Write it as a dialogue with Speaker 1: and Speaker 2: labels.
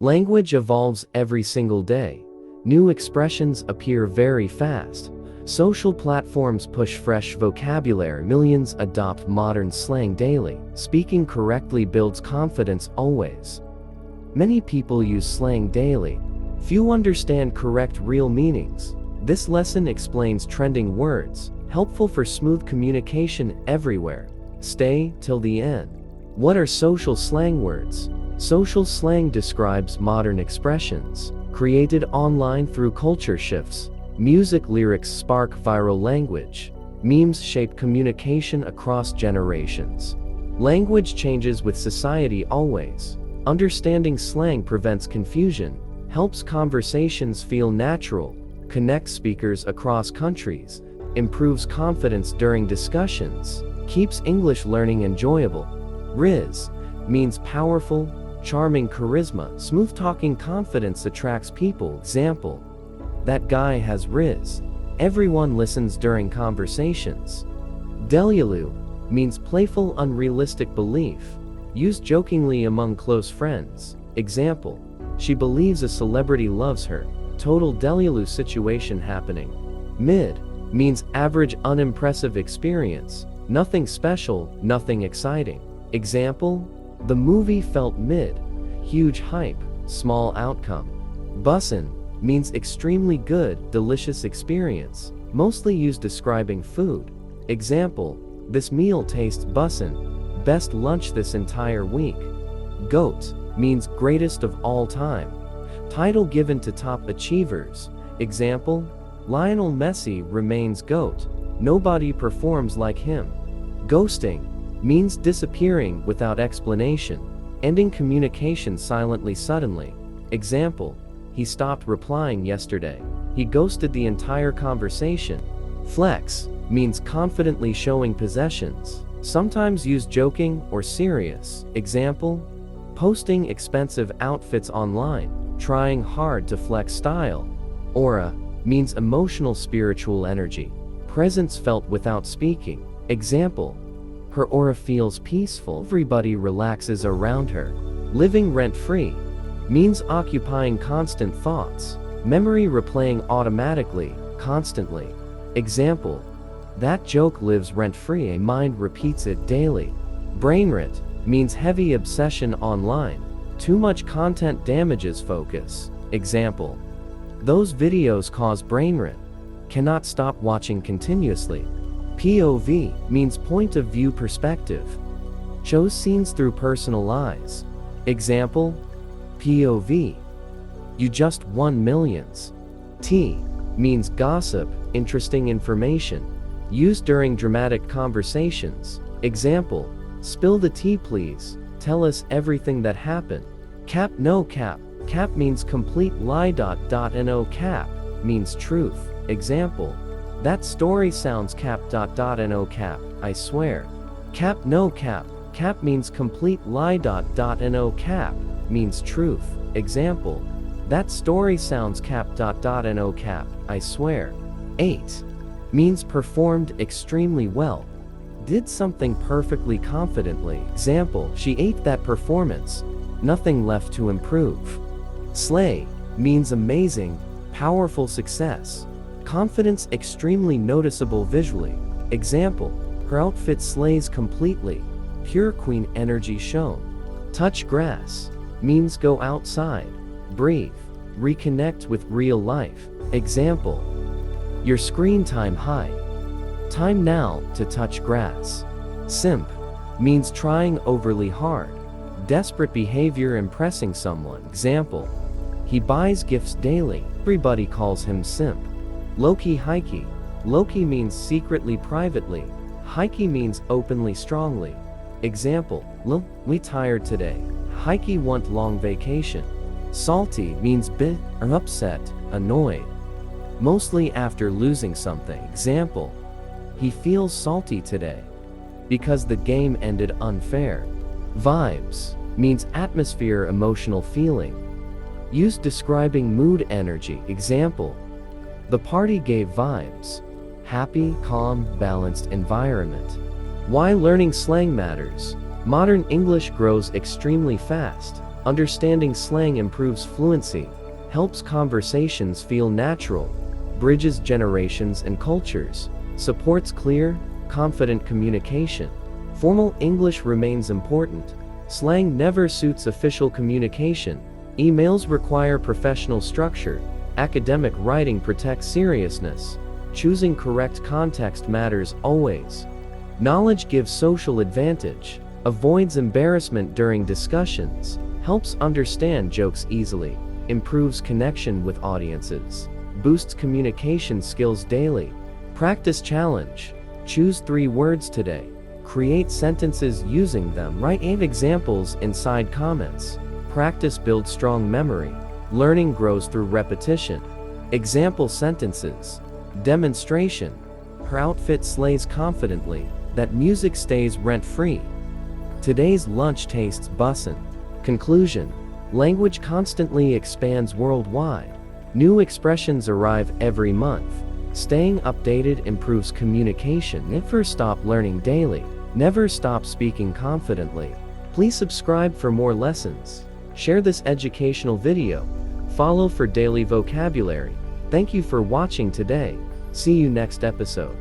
Speaker 1: Language evolves every single day. New expressions appear very fast. Social platforms push fresh vocabulary. Millions adopt modern slang daily. Speaking correctly builds confidence always. Many people use slang daily. Few understand correct real meanings. This lesson explains trending words, helpful for smooth communication everywhere. Stay till the end. What are social slang words? Social slang describes modern expressions, created online through culture shifts. Music lyrics spark viral language. Memes shape communication across generations. Language changes with society always. Understanding slang prevents confusion, helps conversations feel natural, connects speakers across countries, improves confidence during discussions, keeps English learning enjoyable. Riz means powerful, charming charisma. Smooth-talking confidence attracts people. Example: that guy has riz. Everyone listens during conversations. Delulu means playful, unrealistic belief, used jokingly among close friends. Example: she believes a celebrity loves her. Total delulu situation happening. Mid means average, unimpressive experience. Nothing special, nothing exciting. Example: the movie felt mid. Huge hype, small outcome. Bussin means extremely good, delicious experience, mostly used describing food. Example: this meal tastes bussin', best lunch this entire week. Goat means greatest of all time, title given to top achievers. Example: Lionel Messi remains GOAT, nobody performs like him. Ghosting means disappearing without explanation, ending communication silently suddenly. Example: he stopped replying yesterday. He ghosted the entire conversation. Flex means confidently showing possessions, sometimes used joking or serious. Example: posting expensive outfits online, trying hard to flex style. Aura means emotional, spiritual energy, presence felt without speaking. Example: her aura feels peaceful, everybody relaxes around her. Living rent-free means occupying constant thoughts, memory replaying automatically, constantly. Example: that joke lives rent-free, a mind repeats it daily. Brainrot means heavy obsession online, too much content damages focus. Example: those videos cause brainrot, cannot stop watching continuously. POV means point of view, perspective, shows scenes through personal eyes. Example: POV, you just won millions. T means gossip, interesting information, used during dramatic conversations. Example: spill the tea please, tell us everything that happened. Cap no cap, cap means complete lie. No cap means truth. Example: that story sounds cap. No cap, I swear. Cap no cap, cap means complete lie. No cap means truth. Example: that story sounds cap. No cap, I swear. 8 means performed extremely well, did something perfectly confidently. Example: she ate that performance, nothing left to improve. Slay means amazing, powerful success, confidence extremely noticeable visually. Example: her outfit slays completely, pure queen energy shown. Touch grass means go outside, breathe, reconnect with real life. Example: your screen time high, time now to touch grass. Simp means trying overly hard, desperate behavior impressing someone. Example: he buys gifts daily, everybody calls him simp. Low-key hikey, low-key means secretly, privately, hikey means openly, strongly. Example: we tired today, hikey want long vacation. Salty means bit or upset, annoyed, mostly after losing something. Example: he feels salty today because the game ended unfair. Vibes means atmosphere, emotional feeling, used describing mood, energy. Example: the party gave vibes, happy, calm, balanced environment. Why learning slang matters. Modern English grows extremely fast. Understanding slang improves fluency, helps conversations feel natural, bridges generations and cultures, supports clear, confident communication. Formal English remains important. Slang never suits official communication. Emails require professional structure. Academic writing protects seriousness. Choosing correct context matters always. Knowledge gives social advantage, avoids embarrassment during discussions, helps understand jokes easily, improves connection with audiences, boosts communication skills daily. Practice challenge. Choose 3 words today. Create sentences using them. Write 8 examples inside comments. Practice builds strong memory. Learning grows through repetition. Example sentences. Demonstration. Her outfit slays confidently. That music stays rent-free. Today's lunch tastes bussin'. Conclusion. Language constantly expands worldwide. New expressions arrive every month. Staying updated improves communication. Never stop learning daily. Never stop speaking confidently. Please subscribe for more lessons. Share this educational video. Follow for daily vocabulary. Thank you for watching today. See you next episode.